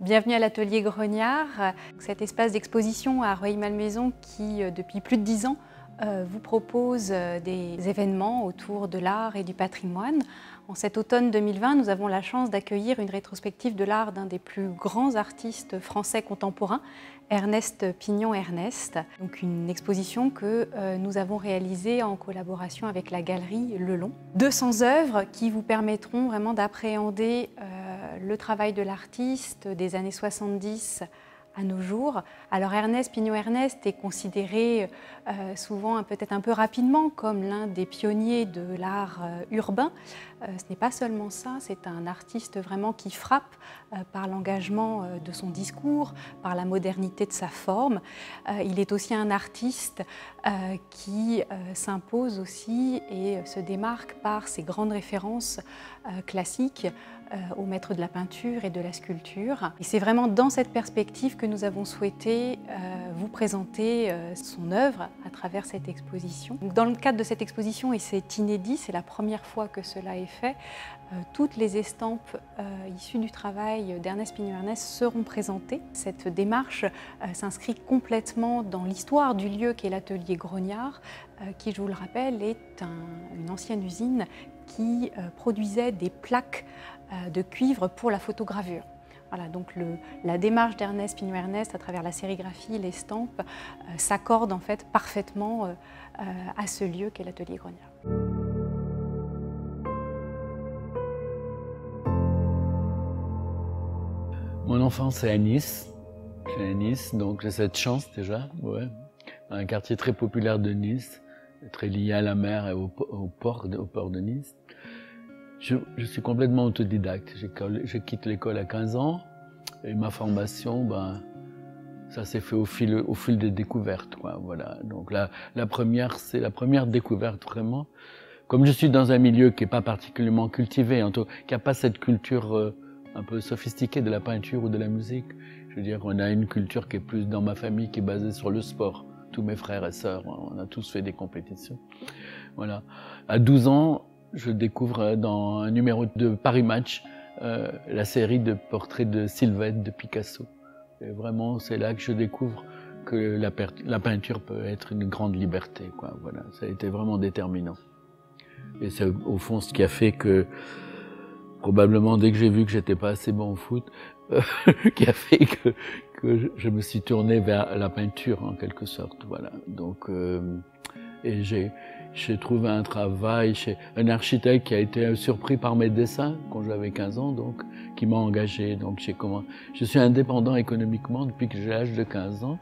Bienvenue à l'Atelier Grognard, cet espace d'exposition à Rueil-Malmaison qui, depuis plus de 10 ans, vous propose des événements autour de l'art et du patrimoine. En cet automne 2020, nous avons la chance d'accueillir une rétrospective de l'art d'un des plus grands artistes français contemporains, Ernest Pignon-Ernest. Donc une exposition que nous avons réalisée en collaboration avec la galerie Le Long. 200 œuvres qui vous permettront vraiment d'appréhender le travail de l'artiste des années 70 à nos jours. Alors Ernest Pignon-Ernest est considéré souvent peut-être un peu rapidement comme l'un des pionniers de l'art urbain. Ce n'est pas seulement ça, c'est un artiste vraiment qui frappe par l'engagement de son discours, par la modernité de sa forme. Il est aussi un artiste qui s'impose aussi et se démarque par ses grandes références classiques au maître de la peinture et de la sculpture. Et c'est vraiment dans cette perspective que nous avons souhaité vous présenter son œuvre à travers cette exposition. Donc, dans le cadre de cette exposition, et c'est inédit, c'est la première fois que cela est fait, toutes les estampes issues du travail d'Ernest Pignon-Ernest seront présentées. Cette démarche s'inscrit complètement dans l'histoire du lieu qu'est l'Atelier Grognard, qui, je vous le rappelle, est une ancienne usine qui produisait des plaques de cuivre pour la photogravure. Voilà, donc la démarche d'Ernest Pignon-Ernest à travers la sérigraphie, l'estampe, s'accorde en fait parfaitement à ce lieu qu'est l'Atelier Grognard. Mon enfance est à Nice. Je suis à Nice, donc j'ai cette chance déjà, ouais. Un quartier très populaire de Nice, très lié à la mer et au port de Nice. Je suis complètement autodidacte. Je quitte l'école à 15 ans et ma formation, ça s'est fait au fil des découvertes, quoi. Voilà. Donc c'est la première découverte vraiment. Comme je suis dans un milieu qui n'est pas particulièrement cultivé, qui n'a pas cette culture un peu sophistiquée de la peinture ou de la musique. Je veux dire, on a une culture qui est plus dans ma famille, qui est basée sur le sport. Tous mes frères et sœurs, on a tous fait des compétitions. Voilà. À 12 ans, je découvre dans un numéro de Paris Match la série de portraits de Sylvette de Picasso. Et vraiment, c'est là que je découvre que la peinture peut être une grande liberté, quoi. Voilà, ça a été vraiment déterminant. Et c'est au fond ce qui a fait que, probablement dès que j'ai vu que j'étais pas assez bon au foot, qui a fait que je me suis tourné vers la peinture en quelque sorte. Voilà. Donc, et j'ai trouvé un travail chez un architecte qui a été surpris par mes dessins quand j'avais 15 ans, donc, qui m'a engagé. Donc je suis indépendant économiquement depuis que j'ai l'âge de 15 ans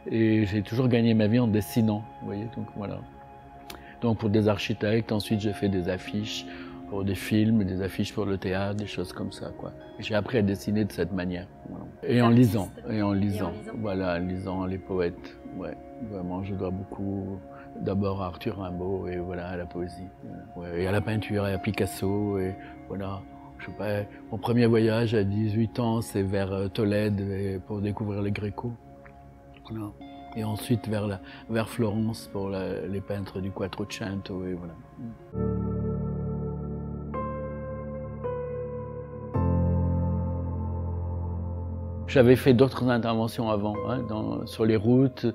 et j'ai toujours gagné ma vie en dessinant. Vous voyez, donc voilà. Donc pour des architectes, ensuite j'ai fait des affiches pour des films, des affiches pour le théâtre, des choses comme ça, quoi. J'ai appris à dessiner de cette manière. Voilà. Et en lisant. Voilà, en lisant les poètes. Ouais, vraiment, je dois beaucoup d'abord à Arthur Rimbaud et voilà, à la poésie. Voilà. Ouais, et à la peinture, et à Picasso, et voilà. Je sais pas, mon premier voyage à 18 ans, c'est vers Tolède pour découvrir les Gréco. Voilà. Et ensuite vers Florence pour les peintres du Quattrocento, et voilà. J'avais fait d'autres interventions avant, sur les routes,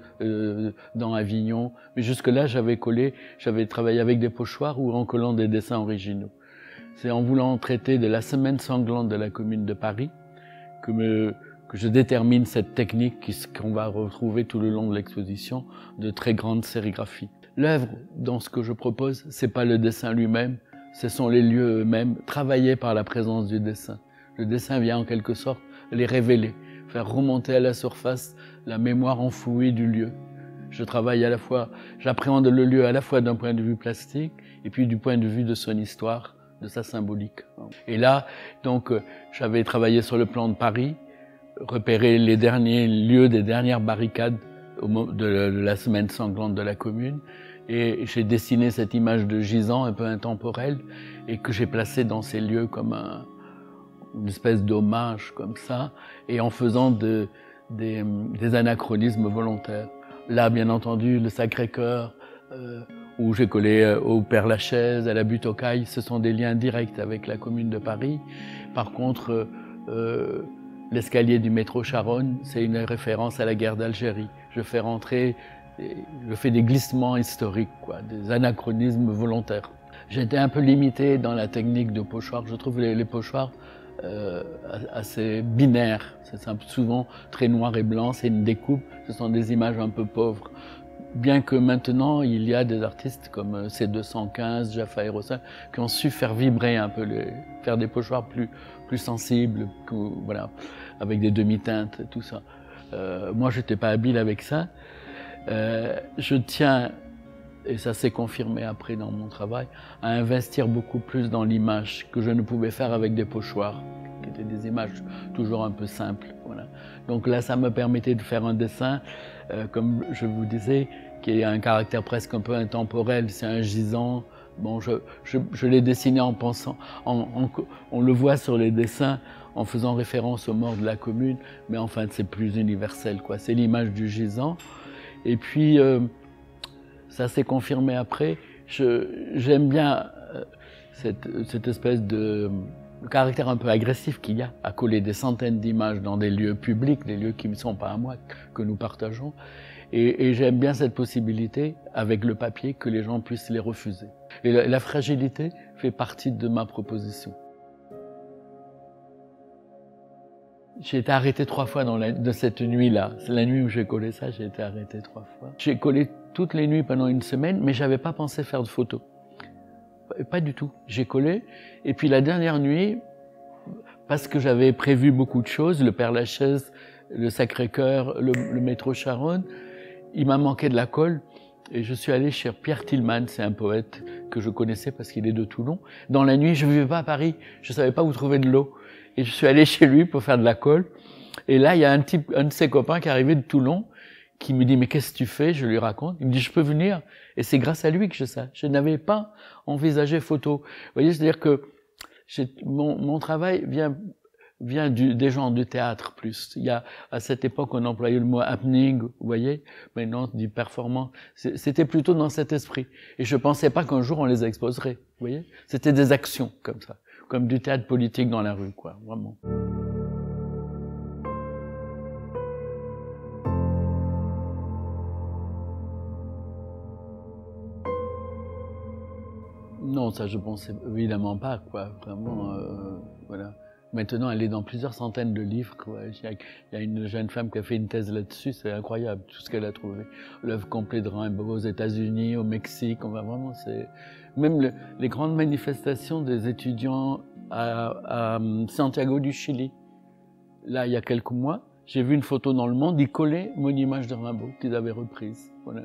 dans Avignon. Mais jusque-là, j'avais travaillé avec des pochoirs ou en collant des dessins originaux. C'est en voulant traiter de la semaine sanglante de la Commune de Paris que je détermine cette technique qu'on va retrouver tout le long de l'exposition, de très grande sérigraphie. L'œuvre, dans ce que je propose, c'est pas le dessin lui-même, ce sont les lieux eux-mêmes, travaillés par la présence du dessin. Le dessin vient en quelque sorte les révéler, faire remonter à la surface la mémoire enfouie du lieu. Je travaille j'appréhende le lieu à la fois d'un point de vue plastique et puis du point de vue de son histoire, de sa symbolique. Et là, donc, j'avais travaillé sur le plan de Paris, repéré les derniers lieux des dernières barricades de la semaine sanglante de la Commune, et j'ai dessiné cette image de gisant un peu intemporelle et que j'ai placée dans ces lieux comme une espèce d'hommage comme ça, et en faisant des anachronismes volontaires. Là, bien entendu, le Sacré-Cœur, où j'ai collé au Père-Lachaise, à la butte aux Cailles, ce sont des liens directs avec la Commune de Paris. Par contre, l'escalier du métro Charonne, c'est une référence à la guerre d'Algérie. Je fais des glissements historiques, quoi, des anachronismes volontaires. J'étais un peu limité dans la technique de pochoir. Je trouve les pochoirs assez binaires. C'est souvent très noir et blanc, c'est une découpe, ce sont des images un peu pauvres. Bien que maintenant, il y a des artistes comme C215, Jaffa Aerosol, qui ont su faire vibrer un peu, faire des pochoirs plus sensibles, voilà, avec des demi-teintes et tout ça. Moi, je n'étais pas habile avec ça. Je tiens, et ça s'est confirmé après dans mon travail, à investir beaucoup plus dans l'image que je ne pouvais faire avec des pochoirs, qui étaient des images toujours un peu simples. Voilà. Donc là, ça me permettait de faire un dessin, comme je vous disais, qui a un caractère presque un peu intemporel. C'est un gisant. Bon, je l'ai dessiné en pensant, on le voit sur les dessins, en faisant référence aux morts de la commune, mais enfin c'est plus universel, quoi. C'est l'image du gisant. Et puis, ça s'est confirmé après. J'aime bien cette espèce de caractère un peu agressif qu'il y a à coller des centaines d'images dans des lieux publics, des lieux qui ne sont pas à moi, que nous partageons. Et j'aime bien cette possibilité, avec le papier, que les gens puissent les refuser. Et la fragilité fait partie de ma proposition. J'ai été arrêté 3 fois de cette nuit-là. C'est la nuit où j'ai collé ça, j'ai été arrêté 3 fois. J'ai collé toutes les nuits pendant une semaine, mais j'avais pas pensé faire de photos. Pas du tout. J'ai collé, et puis la dernière nuit, parce que j'avais prévu beaucoup de choses, le Père-Lachaise, le Sacré-Cœur, le métro Charonne, il m'a manqué de la colle, et je suis allé chez Pierre Tillman, c'est un poète que je connaissais parce qu'il est de Toulon. Dans la nuit, je ne vivais pas à Paris, je ne savais pas où trouver de l'eau. Et je suis allé chez lui pour faire de la colle. Et là, il y a un de ses copains qui est arrivé de Toulon, qui me dit « Mais qu'est-ce que tu fais ?» Je lui raconte. Il me dit « Je peux venir ?» Et c'est grâce à lui que je sais. Je n'avais pas envisagé photo. Vous voyez, c'est-à-dire que mon travail vient des gens du théâtre plus. Il y a, à cette époque, on employait le mot happening, vous voyez. Maintenant, on dit performance. C'était plutôt dans cet esprit. Et je pensais pas qu'un jour on les exposerait, vous voyez. C'était des actions comme ça. Comme du théâtre politique dans la rue, quoi, vraiment. Non, ça je pensais évidemment pas, quoi, vraiment, voilà. Maintenant, elle est dans plusieurs centaines de livres, quoi. Il y a une jeune femme qui a fait une thèse là-dessus, c'est incroyable, tout ce qu'elle a trouvé. L'œuvre complète de Rimbaud aux États-Unis, au Mexique, on va vraiment, c'est... Même les grandes manifestations des étudiants à Santiago du Chili. Là, il y a quelques mois, j'ai vu une photo dans Le Monde, ils collaient mon image de Rimbaud qu'ils avaient reprise. Voilà.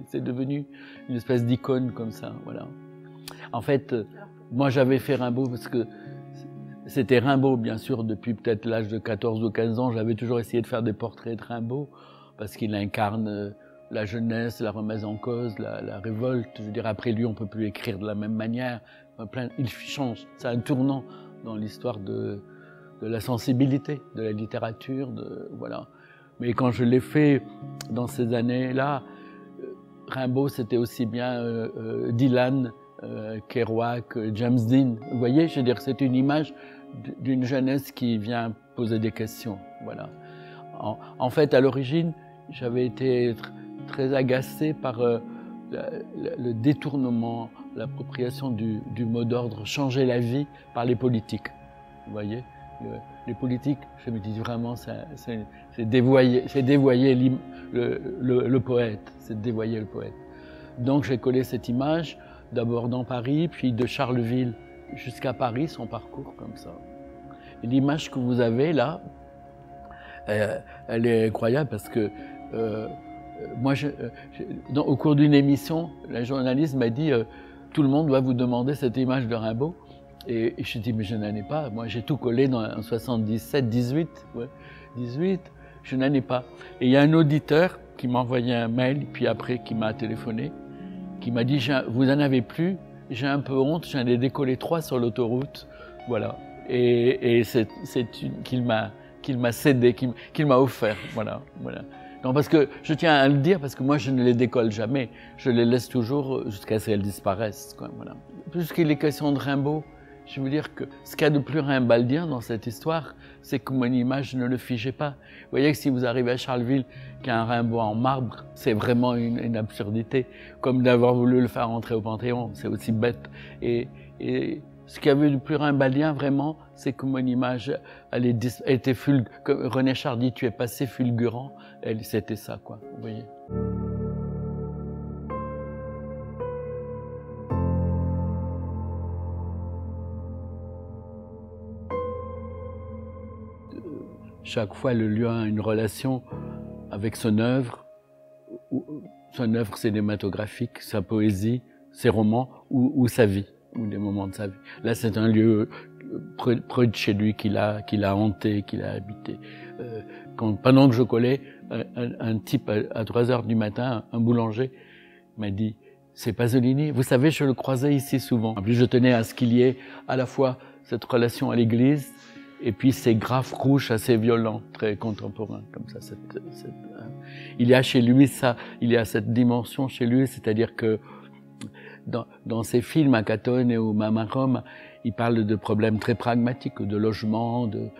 C'est devenu une espèce d'icône comme ça, voilà. En fait, moi j'avais fait Rimbaud parce que c'était Rimbaud, bien sûr, depuis peut-être l'âge de 14 ou 15 ans. J'avais toujours essayé de faire des portraits de Rimbaud parce qu'il incarne la jeunesse, la remise en cause, la révolte. Je veux dire, après lui, on ne peut plus écrire de la même manière. Il change. C'est un tournant dans l'histoire de la sensibilité, de la littérature, voilà. Mais quand je l'ai fait dans ces années-là, Rimbaud, c'était aussi bien Dylan, Kerouac, James Dean. Vous voyez, je veux dire, c'est une image d'une jeunesse qui vient poser des questions. Voilà. En fait, à l'origine, j'avais été très agacé par le détournement, l'appropriation du mot d'ordre « changer la vie » par les politiques. Vous voyez, les politiques, je me dis vraiment, c'est dévoyer le poète, c'est dévoyer le poète. Donc j'ai collé cette image, d'abord dans Paris, puis de Charleville jusqu'à Paris, son parcours comme ça. Et l'image que vous avez là, elle est incroyable parce que moi, au cours d'une émission, la journaliste m'a dit tout le monde va vous demander cette image de Rimbaud. Et je dis mais je n'en ai pas. Moi, j'ai tout collé en 77, 18, ouais, 18. Je n'en ai pas. Et il y a un auditeur qui m'a envoyé un mail, puis après qui m'a téléphoné, qui m'a dit vous n'en avez plus. J'ai un peu honte. J'en ai décollé 3 sur l'autoroute, voilà. Et c'est qu'il m'a cédé, qu'il m'a offert, voilà. Non, parce que je tiens à le dire, parce que moi je ne les décolle jamais, je les laisse toujours jusqu'à ce qu'elles disparaissent, quoi, voilà. Puisqu'il est question de Rimbaud, Je veux dire que ce qu'il y a de plus rimbaldien dans cette histoire, c'est que mon image ne le figeait pas. Vous voyez que si vous arrivez à Charleville, qu'il y a un Rimbaud en marbre, c'est vraiment une absurdité. Comme d'avoir voulu le faire entrer au Panthéon, c'est aussi bête. Et ce qu'il y avait de plus rimbaldien, vraiment, c'est que mon image, elle était comme René Char dit, tu es passé fulgurant. C'était ça, quoi, vous voyez. Chaque fois, le lieu a une relation avec son œuvre cinématographique, sa poésie, ses romans ou sa vie, ou des moments de sa vie. Là, c'est un lieu près de chez lui qu'il a hanté, qu'il a habité. Pendant que je collais, un type à 3 heures du matin, un boulanger, m'a dit « C'est Pasolini ». Vous savez, je le croisais ici souvent. En plus, je tenais à ce qu'il y ait à la fois cette relation à l'église, et puis ces graphes rouges assez violents, très contemporains, comme ça. Il y a chez lui ça, il y a cette dimension chez lui, c'est-à-dire que dans ses films, à Catone et au Mamarum, il parle de problèmes très pragmatiques, de logement, de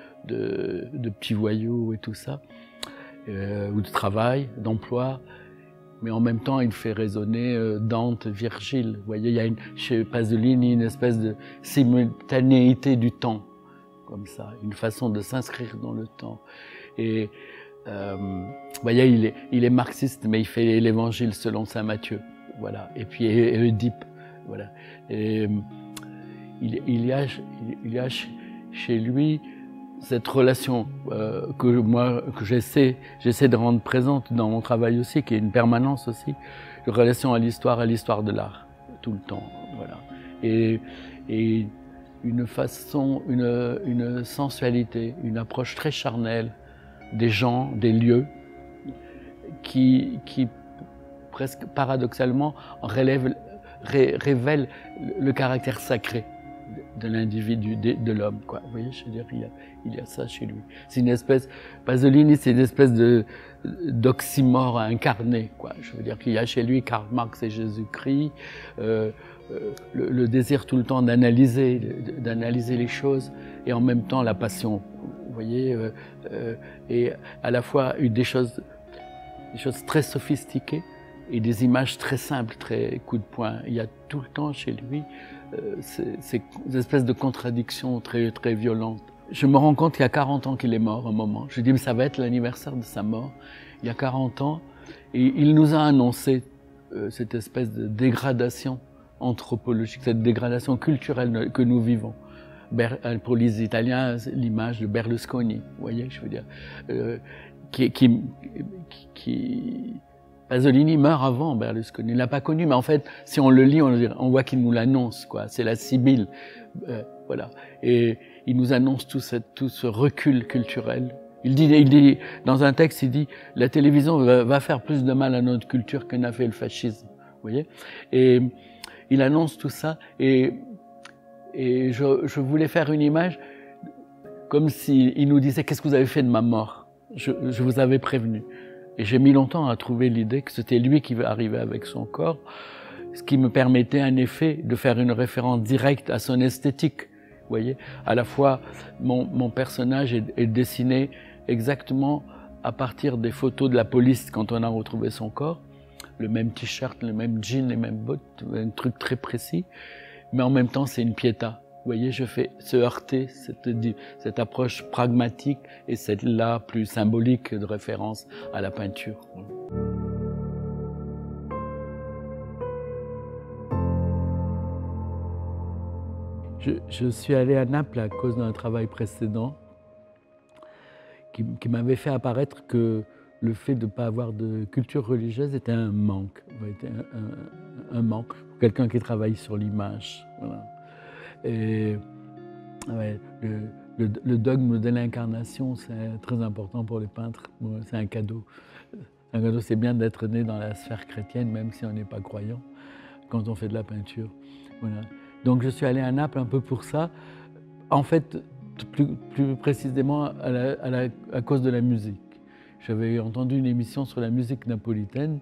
petits voyous et tout ça, ou de travail, d'emploi. Mais en même temps, il fait résonner Dante, Virgile. Vous voyez, il y a chez Pasolini une espèce de simultanéité du temps, comme ça, une façon de s'inscrire dans le temps. Et vous voyez, il est marxiste, mais il fait l'évangile selon saint Matthieu, voilà. Et puis Oedipe, voilà. Et il y a chez lui cette relation que j'essaie de rendre présente dans mon travail aussi, qui est une permanence aussi, une relation à l'histoire de l'art, tout le temps, voilà. Et une façon, une sensualité, une approche très charnelle des gens, des lieux, qui presque paradoxalement révèle le caractère sacré de l'individu, de l'homme, quoi. Vous voyez, je veux dire, il y a ça chez lui. C'est une espèce, Pasolini, c'est une espèce d'oxymore incarné, quoi. Je veux dire qu'il y a chez lui Karl Marx et Jésus-Christ, le désir tout le temps d'analyser les choses, et en même temps la passion, vous voyez, et à la fois des choses très sophistiquées et des images très simples, très coup de poing. Il y a tout le temps chez lui ces espèces de contradictions très, très violentes. Je me rends compte qu'il y a 40 ans qu'il est mort, un moment. Je dis, mais ça va être l'anniversaire de sa mort. Il y a 40 ans, et il nous a annoncé cette espèce de dégradation anthropologique, cette dégradation culturelle que nous vivons. Pour les Italiens, l'image de Berlusconi, vous voyez, je veux dire, Pasolini meurt avant Berlusconi. Il l'a pas connu, mais en fait, si on le lit, on voit qu'il nous l'annonce, quoi. C'est la Sibylle, voilà. Et il nous annonce tout ce recul culturel. Il dit, dans un texte, il dit, la télévision va faire plus de mal à notre culture que n'a fait le fascisme, vous voyez. Et il annonce tout ça, et je voulais faire une image comme s'il nous disait, qu'est-ce que vous avez fait de ma mort? Je vous avais prévenu. Et j'ai mis longtemps à trouver l'idée que c'était lui qui arrivait avec son corps, ce qui me permettait en effet de faire une référence directe à son esthétique. Vous voyez, à la fois mon personnage est dessiné exactement à partir des photos de la police quand on a retrouvé son corps, le même t-shirt, le même jean, les mêmes bottes, un truc très précis, mais en même temps c'est une piéta. Vous voyez, je fais se heurter cette approche pragmatique et celle-là plus symbolique de référence à la peinture. Je suis allé à Naples à cause d'un travail précédent qui m'avait fait apparaître que le fait de ne pas avoir de culture religieuse était un manque, un manque pour quelqu'un qui travaille sur l'image. Voilà. Et ouais, le dogme de l'incarnation, c'est très important pour les peintres. C'est un cadeau. Un cadeau, c'est bien d'être né dans la sphère chrétienne, même si on n'est pas croyant, quand on fait de la peinture. Voilà. Donc je suis allé à Naples un peu pour ça. En fait, plus précisément à cause de la musique. J'avais entendu une émission sur la musique napolitaine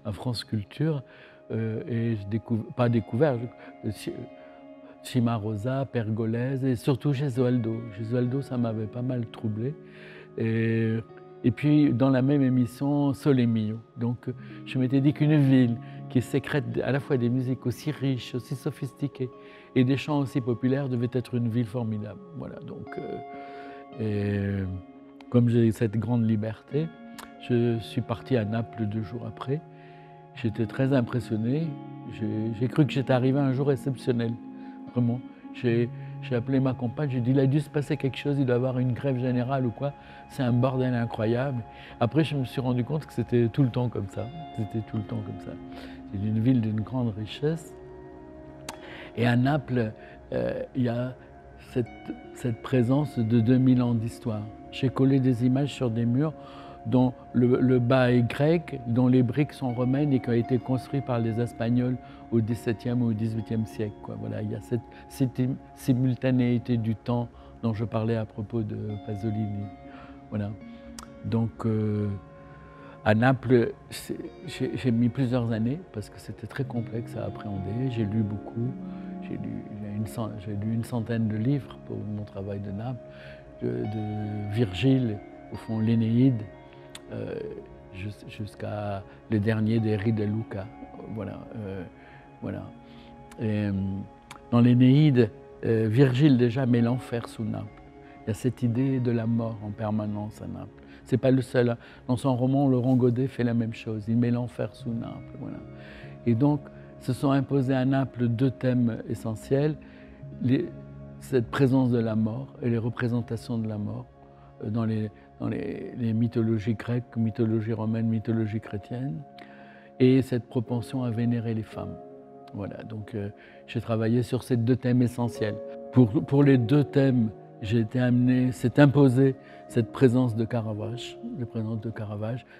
à France Culture et pas découvert. Cimarosa, Pergolèse et surtout Gesualdo. Gesualdo, ça m'avait pas mal troublé. Et puis, dans la même émission, Sole Mio. Donc, je m'étais dit qu'une ville qui sécrète à la fois des musiques aussi riches, aussi sophistiquées et des chants aussi populaires devait être une ville formidable. Voilà, donc, comme j'ai cette grande liberté, je suis parti à Naples 2 jours après. J'étais très impressionné. J'ai cru que j'étais arrivé à un jour exceptionnel, vraiment. J'ai appelé ma compagne, j'ai dit il a dû se passer quelque chose, il doit y avoir une grève générale ou quoi. C'est un bordel incroyable. Après, je me suis rendu compte que c'était tout le temps comme ça. C'était tout le temps comme ça. C'est une ville d'une grande richesse. Et à Naples, il y a cette présence de 2000 ans d'histoire. J'ai collé des images sur des murs dont le bas est grec, dont les briques sont romaines et qui ont été construites par les Espagnols au XVIIe ou au XVIIIe siècle. Voilà, il y a cette simultanéité du temps dont je parlais à propos de Pasolini. Voilà. Donc, à Naples, j'ai mis plusieurs années parce que c'était très complexe à appréhender. J'ai lu beaucoup. J'ai lu une centaine de livres pour mon travail de Naples, de Virgile, au fond l'Énéide, jusqu'à le dernier des Ri de Luca. Voilà, voilà. Et, dans l'Énéide, Virgile déjà met l'enfer sous Naples. Il y a cette idée de la mort en permanence à Naples. C'est pas le seul. Dans son roman, Laurent Godet fait la même chose. Il met l'enfer sous Naples. Voilà. Et donc, se sont imposés à Naples 2 thèmes essentiels, cette présence de la mort et les représentations de la mort dans les mythologies grecques, mythologie romaine, mythologie chrétienne, et cette propension à vénérer les femmes. Voilà, donc j'ai travaillé sur ces 2 thèmes essentiels. Pour les 2 thèmes, j'ai été amené, s'est imposé cette présence de Caravage,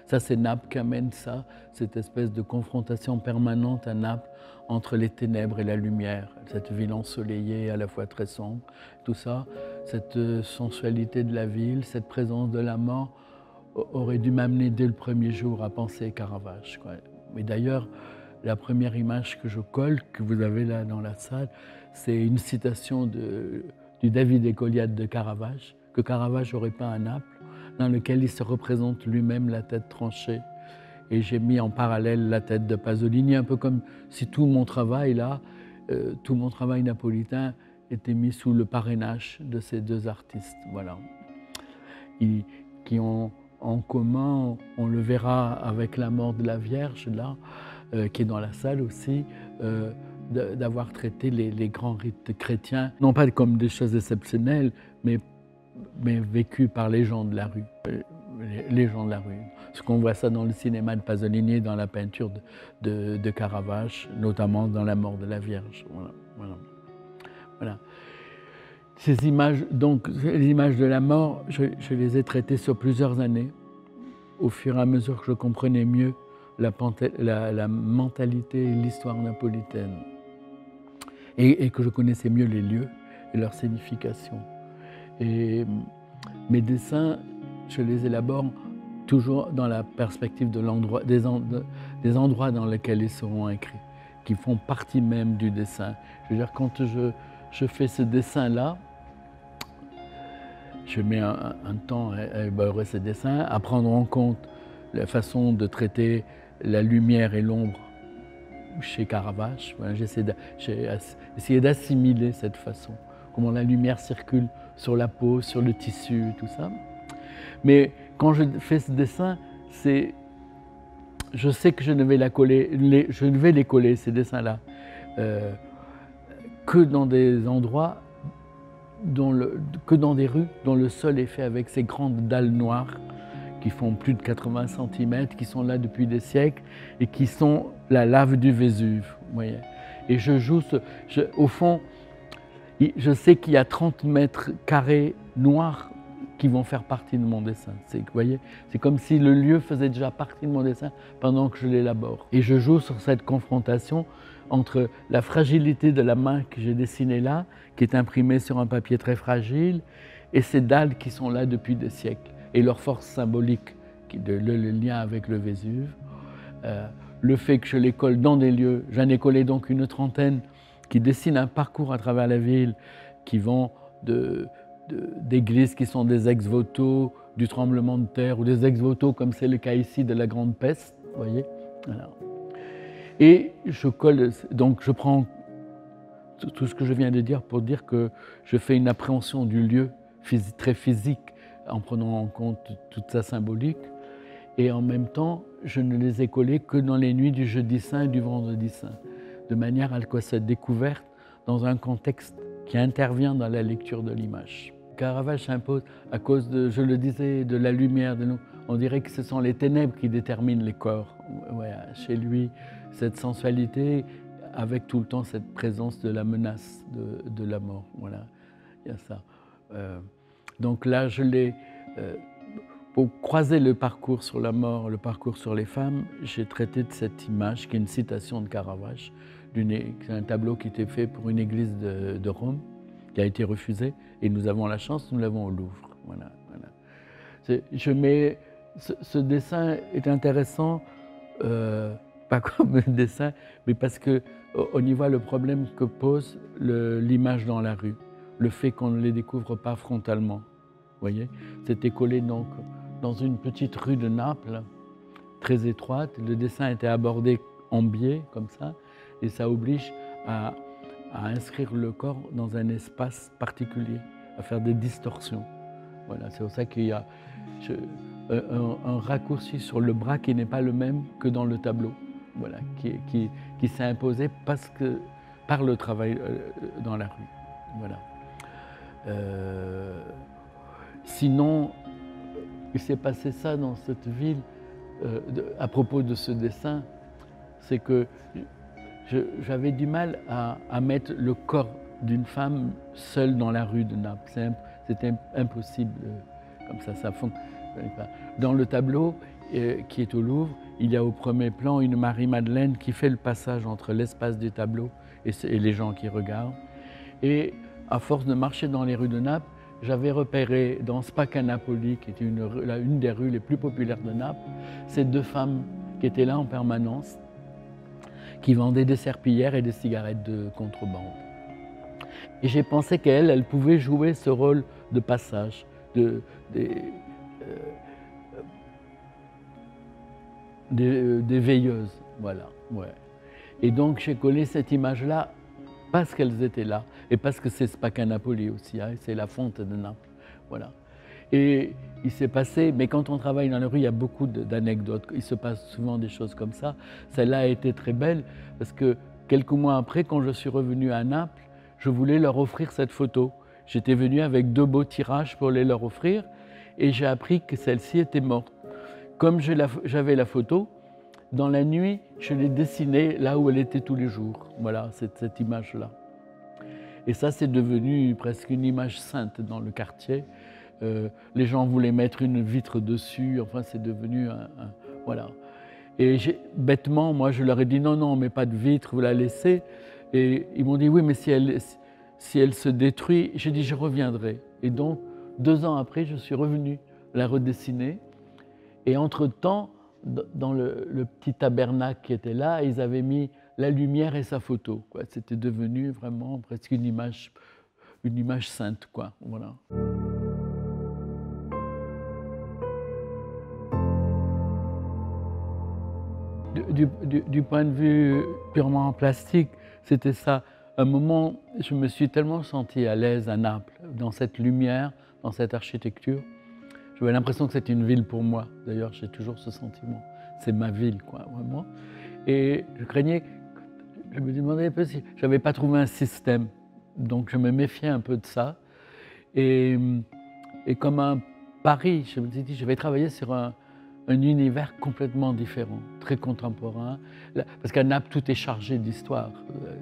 Ça, c'est Naples qui amène ça, cette espèce de confrontation permanente à Naples entre les ténèbres et la lumière, cette ville ensoleillée, à la fois très sombre, tout ça, cette sensualité de la ville, cette présence de la mort aurait dû m'amener dès le premier jour à penser Caravage, quoi. Mais d'ailleurs, la première image que je colle, que vous avez là dans la salle, c'est une citation du David et Goliath de Caravage, que Caravage aurait peint à Naples, dans lequel il se représente lui-même la tête tranchée. Et j'ai mis en parallèle la tête de Pasolini, un peu comme si tout mon travail là, tout mon travail napolitain était mis sous le parrainage de ces 2 artistes, voilà. Qui ont en commun, on le verra avec la mort de la Vierge là, qui est dans la salle aussi, d'avoir traité les grands rites chrétiens, non pas comme des choses exceptionnelles, mais vécues par les gens de la rue. Les gens de la rue. Parce qu'on voit ça dans le cinéma de Pasolini, dans la peinture de Caravage, notamment dans La mort de la Vierge. Voilà, voilà. Voilà. Ces images, donc, les images de la mort, je les ai traitées sur plusieurs années, au fur et à mesure que je comprenais mieux la mentalité et l'histoire napolitaine, et que je connaissais mieux les lieux et leur signification. Et mes dessins, je les élabore toujours dans la perspective de des endroits dans lesquels ils seront écrits, qui font partie même du dessin. Je veux dire, quand je fais ce dessin-là, je mets un temps à élaborer ce dessin, à prendre en compte la façon de traiter la lumière et l'ombre chez Caravage. Voilà, j'ai essayé d'assimiler cette façon, comment la lumière circule sur la peau, sur le tissu, tout ça. Mais quand je fais ce dessin, je sais que je ne vais les coller, ces dessins-là, que dans des endroits, que dans des rues dont le sol est fait avec ces grandes dalles noires qui font plus de 80 cm, qui sont là depuis des siècles et qui sont la lave du Vésuve. Vous voyez. Et je joue, au fond, je sais qu'il y a 30 mètres carrés noirs qui vont faire partie de mon dessin. Vous voyez, c'est comme si le lieu faisait déjà partie de mon dessin pendant que je l'élabore. Et je joue sur cette confrontation entre la fragilité de la main que j'ai dessinée là, qui est imprimée sur un papier très fragile, et ces dalles qui sont là depuis des siècles, et leur force symbolique, le lien avec le Vésuve. Le fait que je les colle dans des lieux, j'en ai collé donc une trentaine qui dessinent un parcours à travers la ville, qui vont d'églises qui sont des ex-voto du tremblement de terre, ou des ex-voto, comme c'est le cas ici, de la Grande Peste, vous voyez. Voilà. Et je colle, donc je prends tout ce que je viens de dire pour dire que je fais une appréhension du lieu très physique, en prenant en compte toute sa symbolique. Et en même temps, je ne les ai collés que dans les nuits du jeudi saint et du vendredi saint, de manière à ce que cette découverte dans un contexte qui intervient dans la lecture de l'image. Caravage s'impose à cause de, je le disais, de la lumière. On dirait que ce sont les ténèbres qui déterminent les corps. Ouais, chez lui, cette sensualité, avec tout le temps cette présence de la menace de la mort. Voilà, il y a ça. Donc là, je l'ai... pour croiser le parcours sur la mort, le parcours sur les femmes, j'ai traité de cette image qui est une citation de Caravage. C'est un tableau qui était fait pour une église de Rome, qui a été refusé, et nous avons la chance, nous l'avons au Louvre. Voilà, voilà. Ce dessin est intéressant, pas comme un dessin, mais parce qu'on y voit le problème que pose l'image dans la rue, le fait qu'on ne les découvre pas frontalement. Vous voyez, c'était collé donc dans une petite rue de Naples, très étroite. Le dessin était abordé en biais, comme ça, et ça oblige à inscrire le corps dans un espace particulier, à faire des distorsions. Voilà, c'est pour ça qu'il y a un raccourci sur le bras qui n'est pas le même que dans le tableau, voilà, qui s'est imposé par le travail dans la rue. Voilà. Sinon, il s'est passé ça dans cette ville, à propos de ce dessin, c'est que j'avais du mal à mettre le corps d'une femme seule dans la rue de Naples. C'était impossible, comme ça fonctionnait pas. Dans le tableau qui est au Louvre, il y a au premier plan une Marie-Madeleine qui fait le passage entre l'espace du tableau et les gens qui regardent. Et à force de marcher dans les rues de Naples, j'avais repéré dans Spacca Napoli, qui était une des rues les plus populaires de Naples, ces deux femmes qui étaient là en permanence, qui vendaient des serpillères et des cigarettes de contrebande. Et j'ai pensé qu'elles pouvaient jouer ce rôle de passage, des veilleuses. Voilà, ouais. Et donc j'ai collé cette image-là parce qu'elles étaient là, et parce que c'est Spacca Napoli aussi, hein, c'est la fonte de Naples. Voilà. Et il s'est passé, mais quand on travaille dans la rue, il y a beaucoup d'anecdotes, il se passe souvent des choses comme ça. Celle-là a été très belle, parce que quelques mois après, quand je suis revenu à Naples, je voulais leur offrir cette photo. J'étais venu avec 2 beaux tirages pour les leur offrir, et j'ai appris que celle-ci était morte. Comme j'avais la photo, dans la nuit, je l'ai dessinée là où elle était tous les jours. Voilà, cette image-là. Et ça, c'est devenu presque une image sainte dans le quartier. Les gens voulaient mettre une vitre dessus, enfin, c'est devenu voilà. Et bêtement, moi, je leur ai dit non, non, mais pas de vitre, vous la laissez. Et ils m'ont dit oui, mais si elle se détruit, j'ai dit je reviendrai. Et donc, 2 ans après, je suis revenu la redessiner. Et entre-temps, dans le petit tabernacle qui était là, ils avaient mis la lumière et sa photo. C'était devenu vraiment presque une image sainte, quoi. Voilà. Du point de vue purement plastique, c'était ça. Un moment, je me suis tellement senti à l'aise à Naples, dans cette lumière, dans cette architecture. J'avais l'impression que c'était une ville pour moi. D'ailleurs, j'ai toujours ce sentiment. C'est ma ville, quoi, vraiment. Et je craignais, je me demandais un peu si je n'avais pas trouvé un système. Donc, je me méfiais un peu de ça. Et comme un pari, je me suis dit, je vais travailler sur un univers complètement différent, très contemporain. Parce qu'à Naples, tout est chargé d'histoire.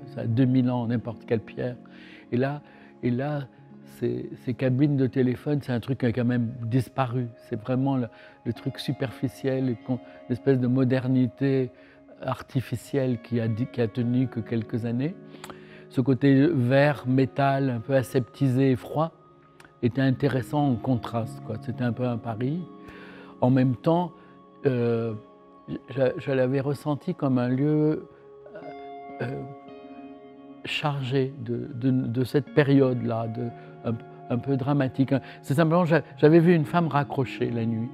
Ça a 2000 ans, n'importe quelle pierre. Et là, ces cabines de téléphone, c'est un truc qui a quand même disparu. C'est vraiment le truc superficiel, une espèce de modernité artificielle qui a tenu que quelques années. Ce côté vert, métal, un peu aseptisé et froid, était intéressant en contraste, quoi. C'était un peu un pari. En même temps, je l'avais ressenti comme un lieu chargé de cette période-là, un peu dramatique. C'est simplement, j'avais vu une femme raccrocher la nuit.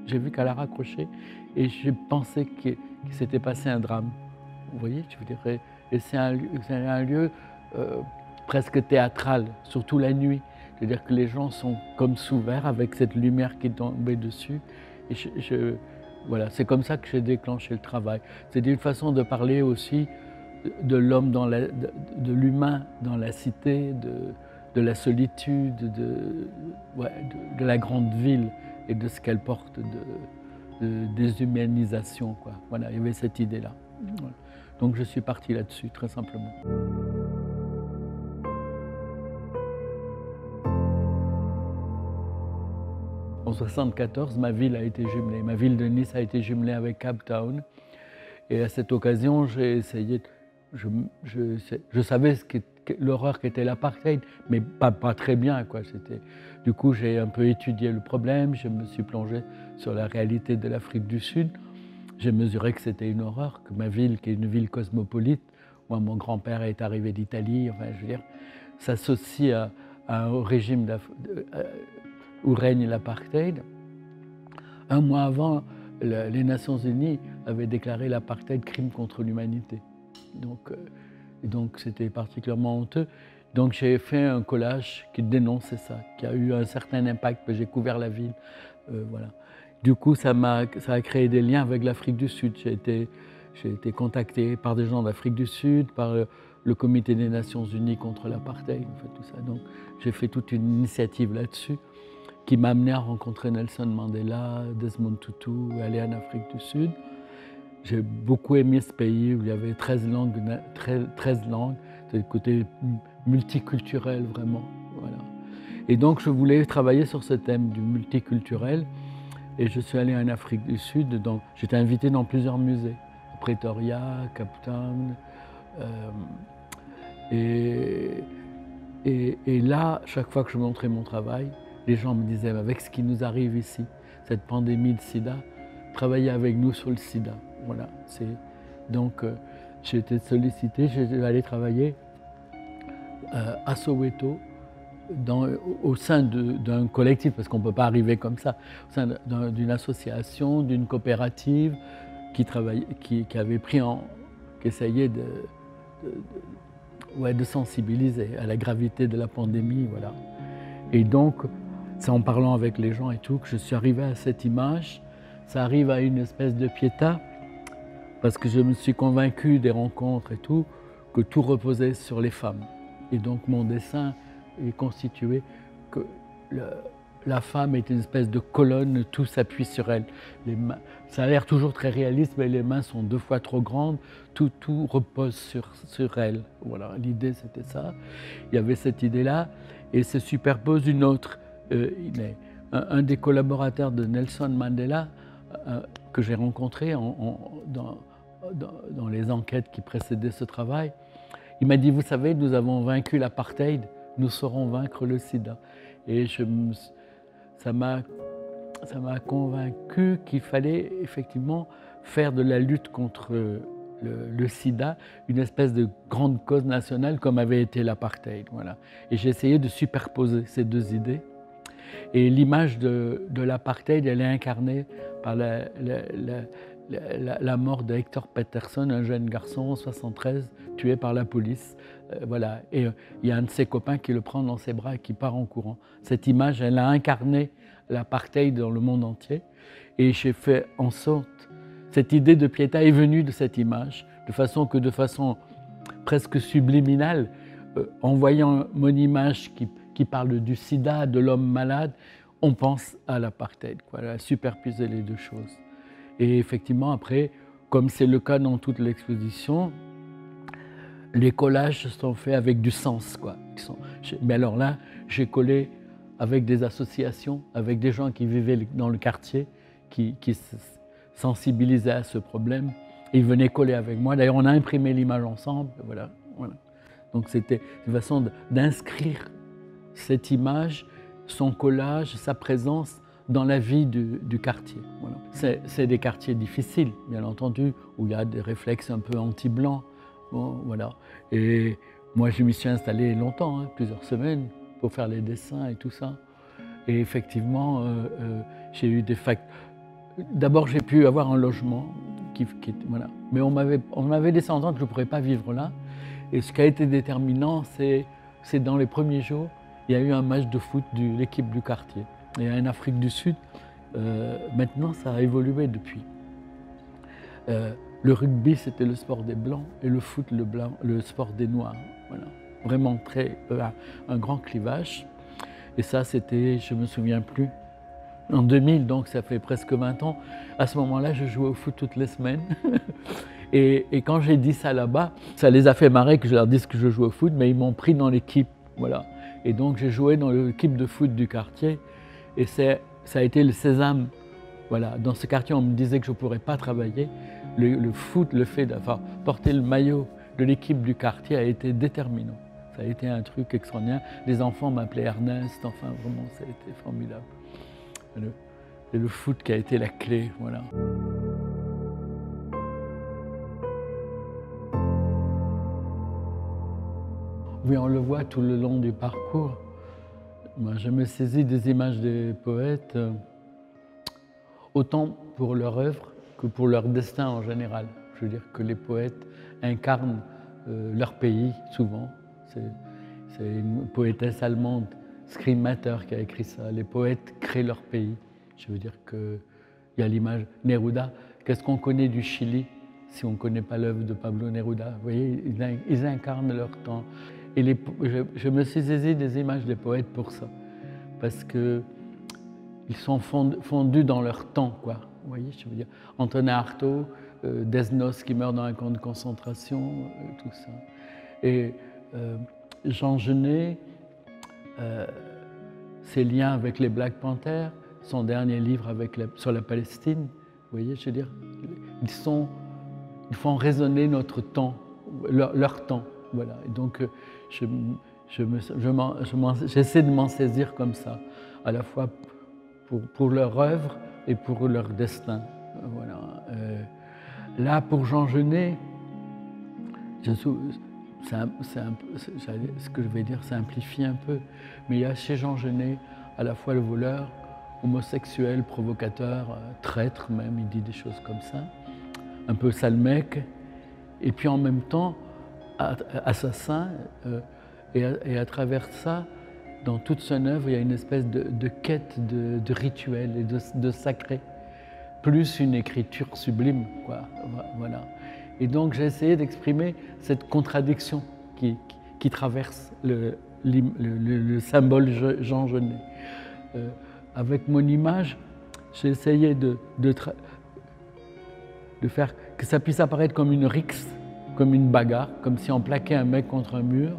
J'ai vu qu'elle a raccroché et j'ai pensé qu'il s'était passé un drame. Vous voyez, je veux dire, et c'est un lieu presque théâtral, surtout la nuit. C'est-à-dire que les gens sont comme sous verre avec cette lumière qui tombait dessus. Et voilà, c'est comme ça que j'ai déclenché le travail. C'est une façon de parler aussi de l'homme, de l'humain dans la cité, de la solitude, de la grande ville et de ce qu'elle porte de déshumanisation, quoi. Voilà, il y avait cette idée-là. Voilà. Donc je suis parti là-dessus, très simplement. En 1974, ma ville a été jumelée. Ma ville de Nice a été jumelée avec Cape Town. Et à cette occasion, j'ai essayé. Je savais l'horreur qu'était l'apartheid, mais pas très bien, quoi. Du coup, j'ai un peu étudié le problème. Je me suis plongé sur la réalité de l'Afrique du Sud. J'ai mesuré que c'était une horreur, que ma ville, qui est une ville cosmopolite, moi, mon grand-père est arrivé d'Italie, enfin, je veux dire, s'associe à un régime où règne l'apartheid. Un mois avant, les Nations Unies avaient déclaré l'apartheid crime contre l'humanité. Donc c'était particulièrement honteux. Donc j'ai fait un collage qui dénonçait ça, qui a eu un certain impact, j'ai couvert la ville. Voilà. Du coup, ça a créé des liens avec l'Afrique du Sud. J'ai été contacté par des gens d'Afrique du Sud, par le Comité des Nations Unies contre l'apartheid, en fait, tout ça. Donc j'ai fait toute une initiative là-dessus, qui m'a amené à rencontrer Nelson Mandela, Desmond Tutu, aller en Afrique du Sud. J'ai beaucoup aimé ce pays où il y avait 13 langues, c'est le côté multiculturel vraiment. Voilà. Et donc je voulais travailler sur ce thème du multiculturel et je suis allé en Afrique du Sud. J'étais invité dans plusieurs musées, Pretoria, Cape Town. Et là, chaque fois que je montrais mon travail, les gens me disaient, avec ce qui nous arrive ici, cette pandémie de sida, travaillez avec nous sur le sida. Voilà. Donc, j'ai été sollicité, j'ai allé travailler à Soweto, au sein d'un collectif, parce qu'on ne peut pas arriver comme ça, au sein d'une association, d'une coopérative qui avait qui essayait de sensibiliser à la gravité de la pandémie. Voilà. Et donc, c'est en parlant avec les gens et tout que je suis arrivé à cette image. Ça arrive à une espèce de piéta, parce que je me suis convaincu des rencontres et tout, que tout reposait sur les femmes. Et donc mon dessin est constitué que la femme est une espèce de colonne, tout s'appuie sur elle. Ça a l'air toujours très réaliste, mais les mains sont 2 fois trop grandes, tout repose sur elle. Voilà, l'idée c'était ça. Il y avait cette idée-là, et se superpose une autre. Un des collaborateurs de Nelson Mandela, que j'ai rencontré dans les enquêtes qui précédaient ce travail, il m'a dit, vous savez, nous avons vaincu l'apartheid, nous saurons vaincre le sida. Et ça m'a convaincu qu'il fallait effectivement faire de la lutte contre le sida une espèce de grande cause nationale comme avait été l'apartheid. Voilà. Et j'ai essayé de superposer ces 2 idées. Et l'image de l'apartheid, elle est incarnée par la mort de Hector Peterson, un jeune garçon en 1973, tué par la police. Voilà. Et il y a un de ses copains qui le prend dans ses bras et qui part en courant. Cette image, elle a incarné l'apartheid dans le monde entier. Et j'ai fait en sorte, cette idée de piéta est venue de cette image, de façon presque subliminale, en voyant mon image qui parle du sida, de l'homme malade, on pense à l'apartheid, à superposer les 2 choses. Et effectivement, après, comme c'est le cas dans toute l'exposition, les collages sont faits avec du sens, quoi. Mais alors là, j'ai collé avec des associations, avec des gens qui vivaient dans le quartier, qui se sensibilisaient à ce problème. Et ils venaient coller avec moi. D'ailleurs, on a imprimé l'image ensemble. Voilà. Donc c'était une façon d'inscrire cette image, son collage, sa présence dans la vie du quartier. Voilà. C'est des quartiers difficiles, bien entendu, où il y a des réflexes un peu anti-blancs. Bon, voilà. Et Moi, je m'y suis installé longtemps, hein, plusieurs semaines, pour faire les dessins et tout ça. Et effectivement, j'ai eu des facteurs. D'abord, j'ai pu avoir un logement, voilà. Mais on m'avait laissé entendre que je ne pourrais pas vivre là. Et ce qui a été déterminant, c'est dans les premiers jours, il y a eu un match de foot de l'équipe du quartier. Et en Afrique du Sud, maintenant, ça a évolué depuis. Le rugby, c'était le sport des Blancs, et le foot, le sport des Noirs. Voilà. Vraiment un grand clivage. Et ça, c'était, je ne me souviens plus, en 2000, donc ça fait presque 20 ans. À ce moment-là, je jouais au foot toutes les semaines. et quand j'ai dit ça là-bas, ça les a fait marrer que je leur dise que je joue au foot, mais ils m'ont pris dans l'équipe. Voilà. Et donc j'ai joué dans l'équipe de foot du quartier. Et ça a été le sésame. Voilà. Dans ce quartier, on me disait que je ne pourrais pas travailler. Le foot, le fait d'avoir porté le maillot de l'équipe du quartier a été déterminant. Ça a été un truc extraordinaire. Les enfants m'appelaient Ernest, enfin vraiment, ça a été formidable. Et le foot qui a été la clé, voilà. Oui, on le voit tout le long du parcours. Moi, je me saisis des images des poètes, autant pour leur œuvre que pour leur destin en général. Je veux dire que les poètes incarnent leur pays, souvent. C'est une poétesse allemande, Screamater, qui a écrit ça. Les poètes créent leur pays. Je veux dire qu'il y a l'image Neruda. Qu'est-ce qu'on connaît du Chili si on ne connaît pas l'œuvre de Pablo Neruda? Vous voyez, ils incarnent leur temps. Et je me suis saisi des images des poètes pour ça. Parce qu'ils sont fondus dans leur temps, quoi. Vous voyez, je veux dire, Antonin Artaud, Desnos qui meurt dans un camp de concentration, tout ça. Et Jean Genet, ses liens avec les Black Panthers, son dernier livre sur la Palestine, vous voyez, je veux dire, ils font résonner notre temps, leur temps, voilà. Et donc, j'essaie de m'en saisir comme ça, à la fois pour leur œuvre et pour leur destin, voilà. Là, pour Jean Genet, ce que je vais dire simplifie un peu, mais il y a chez Jean Genet à la fois le voleur, homosexuel, provocateur, traître même, il dit des choses comme ça, un peu sale mec, et puis en même temps assassin, et à travers ça, dans toute son œuvre, il y a une espèce de quête de rituel et de sacré, plus une écriture sublime, quoi, voilà. Et donc j'ai essayé d'exprimer cette contradiction qui traverse le symbole Jean Genet. Avec mon image, j'ai essayé de faire que ça puisse apparaître comme une rixe, comme une bagarre, comme si on plaquait un mec contre un mur,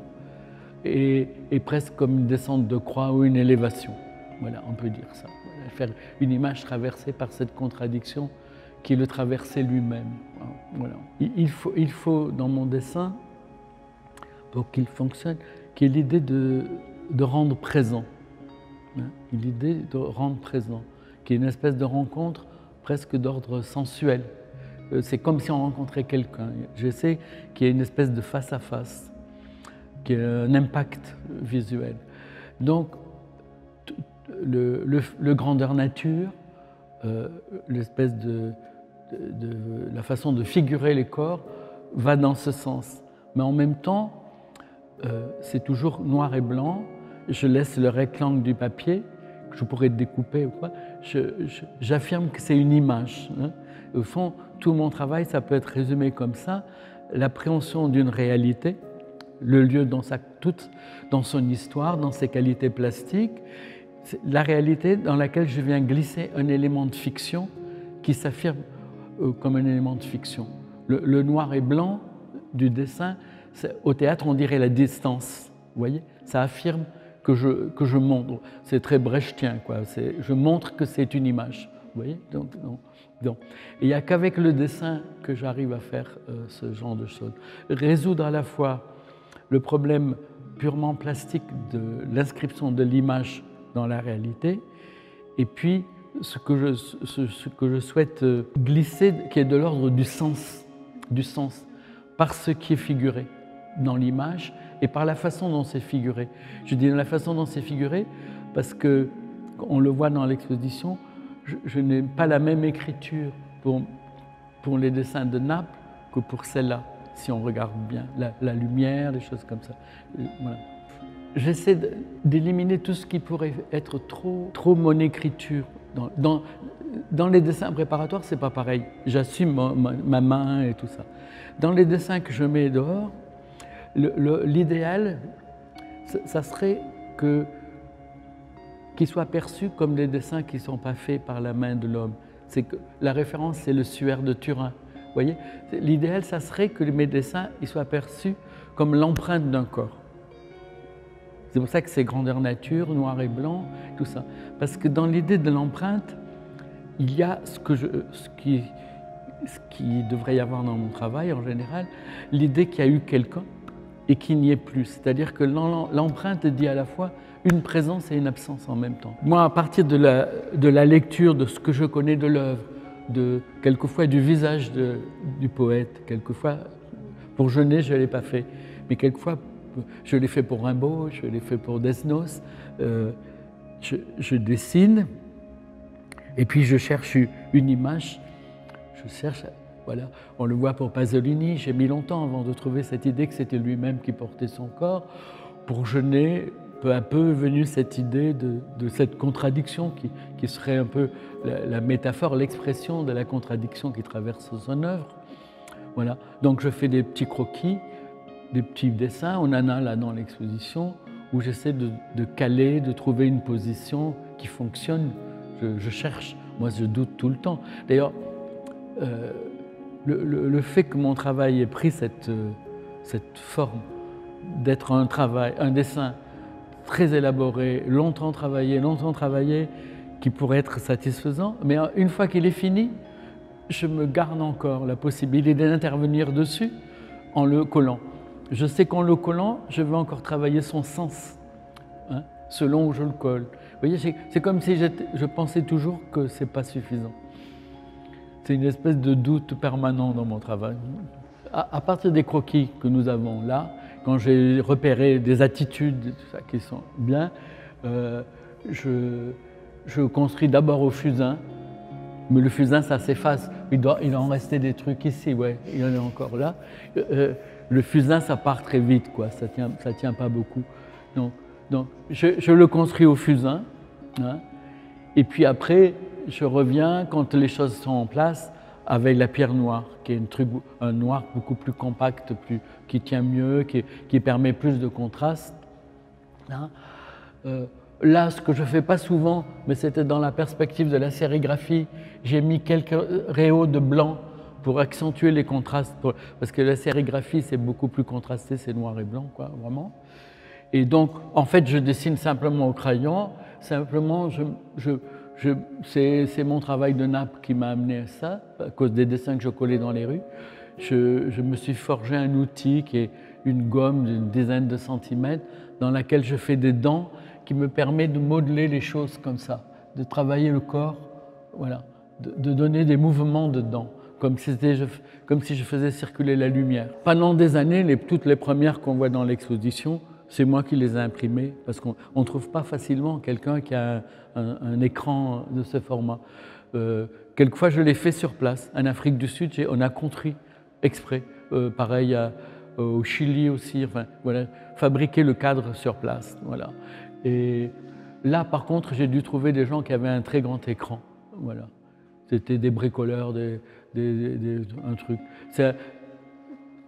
et presque comme une descente de croix ou une élévation. Voilà, on peut dire ça. Voilà, faire une image traversée par cette contradiction qui le traversait lui-même. Voilà. Il faut, dans mon dessin, pour qu'il fonctionne, qu'il y ait l'idée de rendre présent. L'idée de rendre présent, qui est une espèce de rencontre presque d'ordre sensuel. C'est comme si on rencontrait quelqu'un. J'essaie qu'il y ait une espèce de face-à-face, qu'il y ait un impact visuel. Donc, le grandeur nature, l'espèce la façon de figurer les corps va dans ce sens. Mais en même temps, c'est toujours noir et blanc. Je laisse le rectangle du papier, que je pourrais découper ou quoi. J'affirme que c'est une image. Hein. Au fond, tout mon travail, ça peut être résumé comme ça. L'appréhension d'une réalité, le lieu dans son histoire, dans ses qualités plastiques, la réalité dans laquelle je viens glisser un élément de fiction qui s'affirme comme un élément de fiction. Le noir et blanc du dessin, au théâtre, on dirait la distance. Vous voyez, ça affirme que je montre. C'est très brechtien, quoi. Je montre que c'est une image. Vous voyez, donc. Et il n'y a qu'avec le dessin que j'arrive à faire ce genre de choses. Résoudre à la fois le problème purement plastique de l'inscription de l'image dans la réalité, et puis ce que je souhaite glisser, qui est de l'ordre du sens, par ce qui est figuré dans l'image, et par la façon dont c'est figuré. Je dis la façon dont c'est figuré parce que, on le voit dans l'exposition, je n'ai pas la même écriture pour les dessins de Naples que pour celle-là, si on regarde bien, la lumière, les choses comme ça. Voilà. J'essaie d'éliminer tout ce qui pourrait être trop mon écriture. Dans les dessins préparatoires, c'est pas pareil. J'assume ma main et tout ça. Dans les dessins que je mets dehors, l'idéal, ça serait qu'ils soient perçus comme des dessins qui ne sont pas faits par la main de l'homme. La référence, c'est le Suaire de Turin. Vous voyez, l'idéal, ça serait que mes dessins ils soient perçus comme l'empreinte d'un corps. C'est pour ça que c'est grandeur nature, noir et blanc, tout ça. Parce que dans l'idée de l'empreinte, il y a ce qui devrait y avoir dans mon travail en général, l'idée qu'il y a eu quelqu'un et qu'il n'y est plus. C'est-à-dire que l'empreinte dit à la fois une présence et une absence en même temps. Moi, à partir de la lecture de ce que je connais de l'œuvre, quelquefois du visage du poète, quelquefois, pour Genet, je ne l'ai pas fait, mais quelquefois, je l'ai fait pour Rimbaud, je l'ai fait pour Desnos. Je dessine et puis je cherche une image. Je cherche, voilà, on le voit pour Pasolini. J'ai mis longtemps avant de trouver cette idée que c'était lui-même qui portait son corps. Pour Genet, peu à peu est venue cette idée de cette contradiction qui serait un peu la métaphore, l'expression de la contradiction qui traverse son œuvre. Voilà. Donc je fais des petits croquis, des petits dessins. On en a là dans l'exposition où j'essaie de caler, de trouver une position qui fonctionne. Je cherche. Moi, je doute tout le temps. D'ailleurs, le fait que mon travail ait pris cette forme d'être un dessin très élaboré, longtemps travaillé, qui pourrait être satisfaisant, mais une fois qu'il est fini, je me garde encore la possibilité d'intervenir dessus en le collant. Je sais qu'en le collant, je vais encore travailler son sens, hein, selon où je le colle. Vous voyez, c'est comme si je pensais toujours que ce n'est pas suffisant. C'est une espèce de doute permanent dans mon travail. À partir des croquis que nous avons là, quand j'ai repéré des attitudes tout ça, qui sont bien, je construis d'abord au fusain, mais le fusain, ça s'efface. Il doit en rester des trucs ici, ouais, il y en a encore là. Le fusain, ça part très vite, quoi. Ça tient pas beaucoup. Donc je le construis au fusain, hein, et puis après, je reviens quand les choses sont en place avec la pierre noire, qui est un noir beaucoup plus compact, qui tient mieux, qui permet plus de contraste. Hein. Là, ce que je ne fais pas souvent, mais c'était dans la perspective de la sérigraphie, j'ai mis quelques réaux de blanc pour accentuer les contrastes, parce que la sérigraphie, c'est beaucoup plus contrasté, c'est noir et blanc, quoi, vraiment. Et donc, en fait, je dessine simplement au crayon, simplement, c'est mon travail de nappe qui m'a amené à ça, à cause des dessins que je collais dans les rues. Je me suis forgé un outil qui est une gomme d'une dizaine de centimètres dans laquelle je fais des dents qui me permet de modeler les choses comme ça, de travailler le corps, voilà, de donner des mouvements de dents, comme si je faisais circuler la lumière. Pendant des années, toutes les premières qu'on voit dans l'exposition, c'est moi qui les ai imprimées, parce qu'on ne trouve pas facilement quelqu'un qui a un écran de ce format. Quelquefois, je l'ai fait sur place. En Afrique du Sud, on a construit exprès. Pareil au Chili aussi, enfin, voilà, fabriquer le cadre sur place. Voilà. Et là, par contre, j'ai dû trouver des gens qui avaient un très grand écran. Voilà. C'était des bricoleurs, un truc.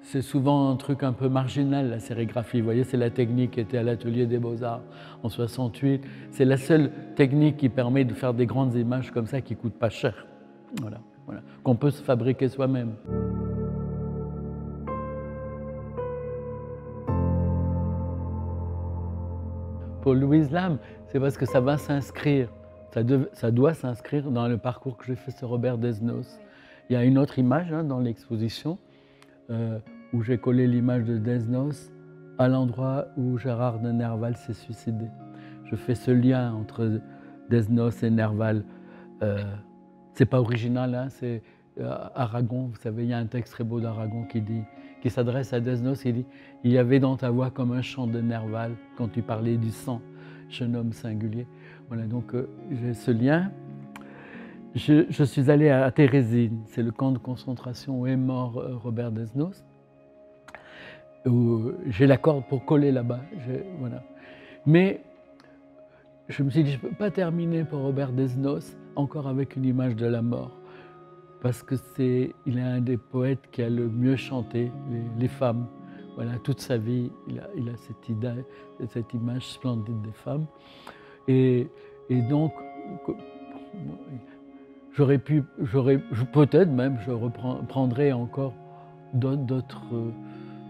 C'est souvent un truc un peu marginal, la sérigraphie. Vous voyez, c'est la technique qui était à l'atelier des Beaux-Arts en 68. C'est la seule technique qui permet de faire des grandes images comme ça qui ne coûtent pas cher. Voilà, voilà. Qu'on peut se fabriquer soi-même. Pour Louise Lam, c'est parce que ça va s'inscrire, ça doit s'inscrire dans le parcours que j'ai fait sur Robert Desnos. Il y a une autre image hein, dans l'exposition où j'ai collé l'image de Desnos à l'endroit où Gérard de Nerval s'est suicidé. Je fais ce lien entre Desnos et Nerval. C'est pas original, hein, c'est Aragon. Vous savez, il y a un texte très beau d'Aragon qui dit qui s'adresse à Desnos, il dit « Il y avait dans ta voix comme un chant de Nerval quand tu parlais du sang, jeune homme singulier ». Voilà, donc j'ai ce lien. Je suis allé à Térésine, c'est le camp de concentration où est mort Robert Desnos. J'ai la corde pour coller là-bas. Voilà. Mais je me suis dit, je ne peux pas terminer pour Robert Desnos encore avec une image de la mort. Parce il est un des poètes qui a le mieux chanté les femmes. Voilà, toute sa vie, il a cette image splendide des femmes. Et donc, peut-être même, je reprendrai encore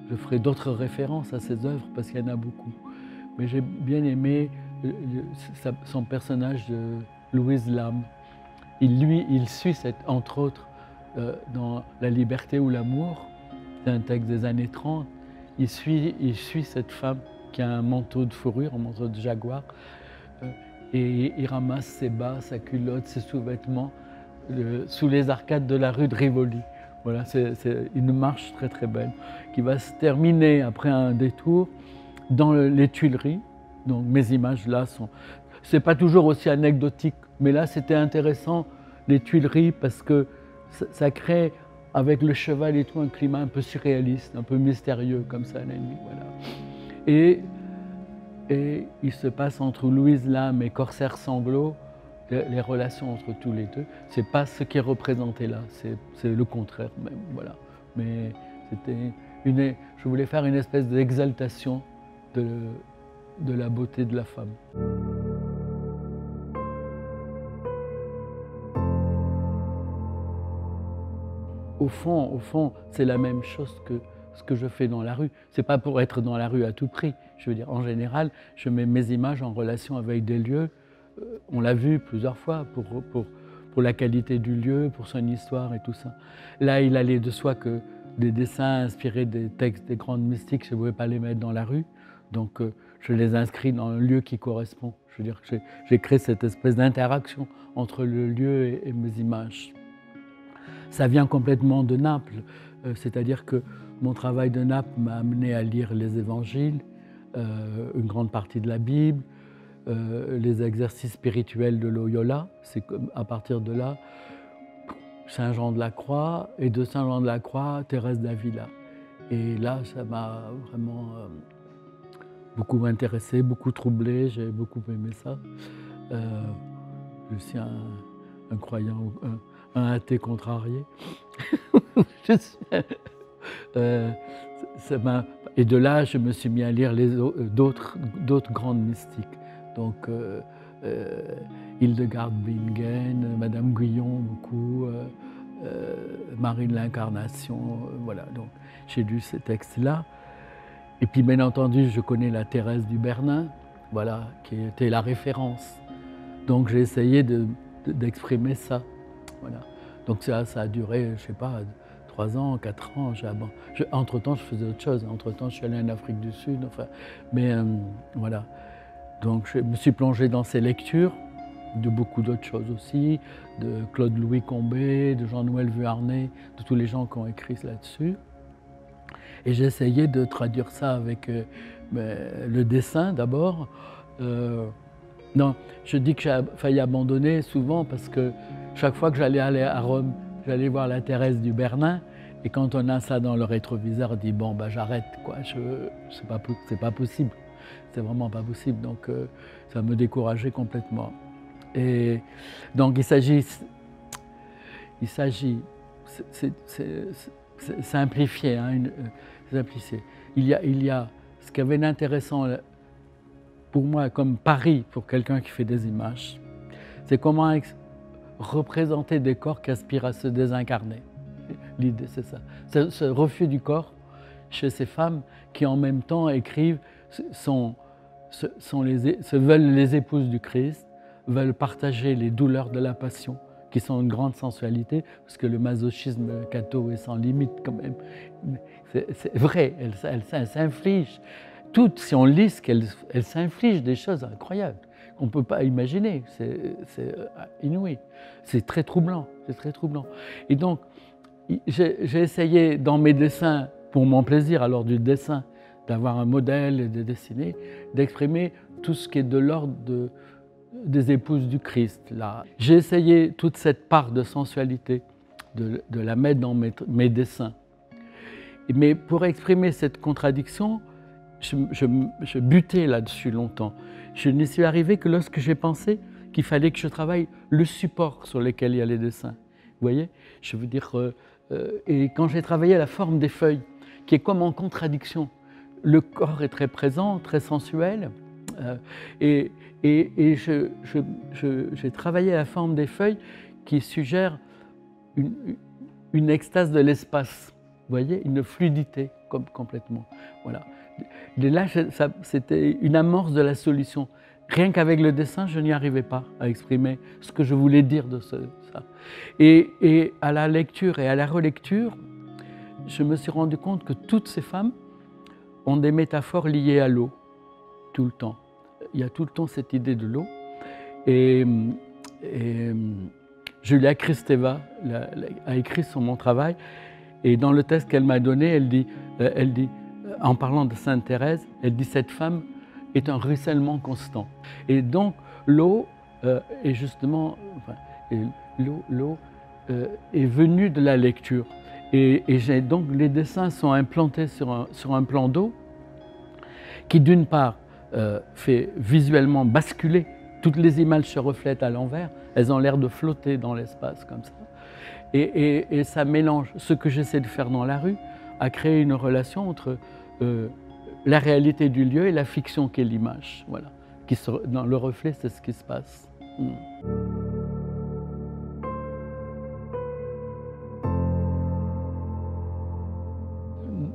je ferai d'autres références à ses œuvres parce qu'il y en a beaucoup. Mais j'ai bien aimé son personnage de Louise Lam. Il suit, entre autres, dans La liberté ou l'amour, c'est un texte des années 30, il suit cette femme qui a un manteau de fourrure, un manteau de jaguar, et il ramasse ses bas, sa culotte, ses sous-vêtements sous les arcades de la rue de Rivoli. Voilà, c'est une marche très très belle qui va se terminer après un détour dans les Tuileries. Donc mes images là c'est pas toujours aussi anecdotique, mais là c'était intéressant, les Tuileries, parce que ça crée avec le cheval et tout un climat un peu surréaliste, un peu mystérieux comme ça la nuit. Voilà. Et il se passe entre Louise Lam et Corsaire Sanglot, les relations entre tous les deux, c'est pas ce qui est représenté là, c'est le contraire même, voilà. Mais je voulais faire une espèce d'exaltation de la beauté de la femme. Au fond, c'est la même chose que ce que je fais dans la rue. C'est pas pour être dans la rue à tout prix. Je veux dire, en général, je mets mes images en relation avec des lieux. On l'a vu plusieurs fois pour la qualité du lieu, pour son histoire et tout ça. Là, il allait de soi que des dessins inspirés des textes des grandes mystiques, je ne pouvais pas les mettre dans la rue. Donc, je les inscris dans un lieu qui correspond. Je veux dire que j'ai créé cette espèce d'interaction entre le lieu et mes images. Ça vient complètement de Naples, c'est-à-dire que mon travail de Naples m'a amené à lire les évangiles, une grande partie de la Bible, les exercices spirituels de Loyola, c'est à partir de là, Saint Jean de la Croix, et de Saint Jean de la Croix, Thérèse d'Avila. Et là, ça m'a vraiment beaucoup intéressé, beaucoup troublé, j'ai beaucoup aimé ça. Je suis un croyant, un athée contrarié. Et de là, je me suis mis à lire d'autres grandes mystiques. Donc, Hildegard Bingen, Madame Guyon, beaucoup, Marie de l'Incarnation, voilà. Donc, j'ai lu ces textes-là. Et puis, bien entendu, je connais la Thérèse du Bernin, voilà, qui était la référence. Donc, j'ai essayé d'exprimer ça, voilà. Donc, ça a duré, je sais pas, 3 ans, 4 ans. Entre-temps, je faisais autre chose. Entre-temps, je suis allé en Afrique du Sud, enfin, mais voilà. Donc, je me suis plongé dans ces lectures, de beaucoup d'autres choses aussi, de Claude-Louis Combet, de Jean-Noël Vuarnet, de tous les gens qui ont écrit là-dessus. Et j'ai essayé de traduire ça avec le dessin d'abord. Non, je dis que j'ai failli abandonner souvent parce que chaque fois que j'allais aller à Rome, j'allais voir la Thérèse du Bernin. Et quand on a ça dans le rétroviseur, on dit bon, bah, j'arrête, quoi. C'est pas possible. C'est vraiment pas possible. Donc, ça me décourageait complètement. Et donc, il s'agit, c'est simplifié, hein, simplifié. Il y a ce qu'il y avait d'intéressant pour moi comme pari pour quelqu'un qui fait des images, c'est comment représenter des corps qui aspirent à se désincarner. L'idée, c'est ça. Ce refus du corps chez ces femmes qui, en même temps, écrivent, veulent les épouses du Christ, veulent partager les douleurs de la passion, qui sont une grande sensualité, parce que le masochisme catho est sans limite quand même. C'est vrai, elle s'inflige. Toutes, si on lit ce qu'elle s'inflige des choses incroyables qu'on ne peut pas imaginer. C'est inouï. C'est très troublant. C'est très troublant. Et donc, j'ai essayé dans mes dessins, pour mon plaisir alors du dessin, d'avoir un modèle et de dessiner, d'exprimer tout ce qui est de l'ordre des épouses du Christ. J'ai essayé toute cette part de sensualité, de la mettre dans mes dessins. Mais pour exprimer cette contradiction, je butais là-dessus longtemps. Je n'y suis arrivé que lorsque j'ai pensé qu'il fallait que je travaille le support sur lequel il y a les dessins. Vous voyez? Je veux dire, et quand j'ai travaillé la forme des feuilles, qui est comme en contradiction, le corps est très présent, très sensuel, et j'ai travaillé la forme des feuilles qui suggère une extase de l'espace, vous voyez, une fluidité complètement. Voilà. Et là, c'était une amorce de la solution. Rien qu'avec le dessin, je n'y arrivais pas à exprimer ce que je voulais dire de ça. Et à la lecture et à la relecture, je me suis rendu compte que toutes ces femmes ont des métaphores liées à l'eau, tout le temps. Il y a tout le temps cette idée de l'eau. Et Julia Kristeva a écrit sur mon travail, et dans le texte qu'elle m'a donné, elle dit, en parlant de Sainte Thérèse, elle dit « cette femme est un ruissellement constant ». Et donc l'eau est justement, l'eau est venue de la lecture. Et donc les dessins sont implantés sur un plan d'eau qui d'une part fait visuellement basculer, toutes les images se reflètent à l'envers, elles ont l'air de flotter dans l'espace comme ça. Et ça mélange ce que j'essaie de faire dans la rue à créer une relation entre la réalité du lieu et la fiction qu'est l'image. Voilà. Dans le reflet, c'est ce qui se passe.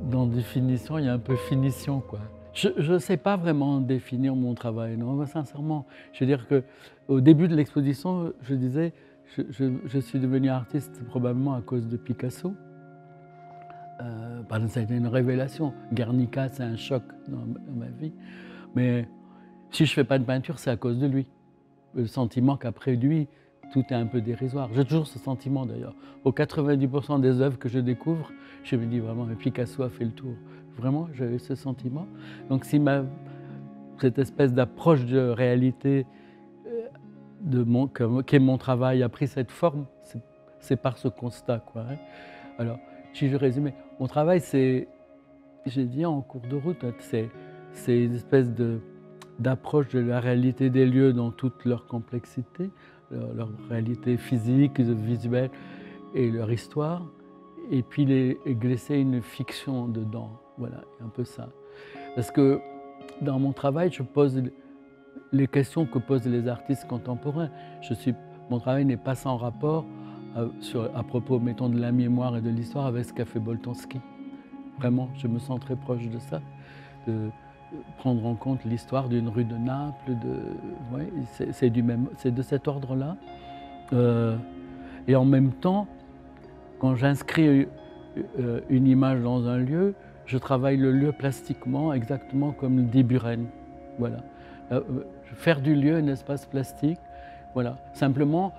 Dans définition, il y a un peu finition, quoi. Je ne sais pas vraiment définir mon travail, non, sincèrement. Je veux dire qu'au début de l'exposition, je disais, je suis devenu artiste probablement à cause de Picasso. Ça a été une révélation. Guernica, c'est un choc dans ma vie. Mais si je ne fais pas de peinture, c'est à cause de lui. Le sentiment qu'après lui, tout est un peu dérisoire. J'ai toujours ce sentiment d'ailleurs. Aux 90% des œuvres que je découvre, je me dis vraiment, mais Picasso a fait le tour. Vraiment, j'avais ce sentiment. Donc si cette espèce d'approche de réalité qu'est mon travail a pris cette forme, c'est par ce constat, quoi. Alors, si je résumais, mon travail, c'est, j'ai dit en cours de route, c'est une espèce d'approche de la réalité des lieux dans toute leur complexité, leur réalité physique, visuelle et leur histoire, et puis glisser une fiction dedans. Voilà, un peu ça. Parce que dans mon travail, je pose les questions que posent les artistes contemporains. Mon travail n'est pas sans rapport à propos, mettons, de la mémoire et de l'histoire avec ce qu'a fait Boltanski. Vraiment, je me sens très proche de ça, de prendre en compte l'histoire d'une rue de Naples. Ouais, c'est de cet ordre-là. Et en même temps, quand j'inscris une image dans un lieu, je travaille le lieu plastiquement, exactement comme le dit Buren. Voilà. Faire du lieu un espace plastique, voilà. Simplement,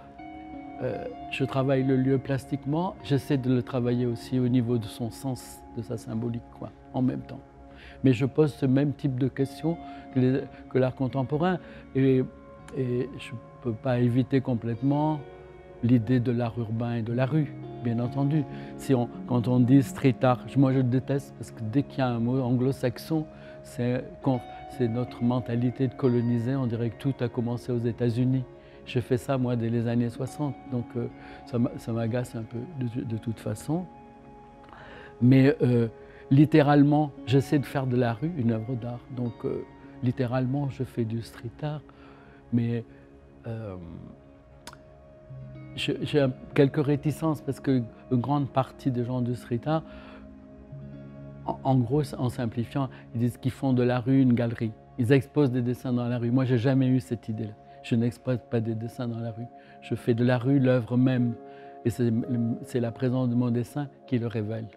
je travaille le lieu plastiquement, j'essaie de le travailler aussi au niveau de son sens, de sa symbolique, quoi, en même temps. Mais je pose ce même type de questions que l'art contemporain, et je ne peux pas éviter complètement l'idée de l'art urbain et de la rue, bien entendu. Quand on dit street art, moi je déteste, parce que dès qu'il y a un mot anglo-saxon, c'est notre mentalité de coloniser. On dirait que tout a commencé aux États-Unis. Je fais ça, moi, dès les années 60, donc ça m'agace un peu de toute façon. Mais littéralement, j'essaie de faire de la rue une œuvre d'art. Donc littéralement, je fais du street art, mais j'ai quelques réticences parce qu'une grande partie des gens du street art, en gros, en simplifiant, ils disent qu'ils font de la rue une galerie. Ils exposent des dessins dans la rue. Moi, j'ai jamais eu cette idée-là. Je n'expose pas des dessins dans la rue. Je fais de la rue l'œuvre même. Et c'est la présence de mon dessin qui le révèle.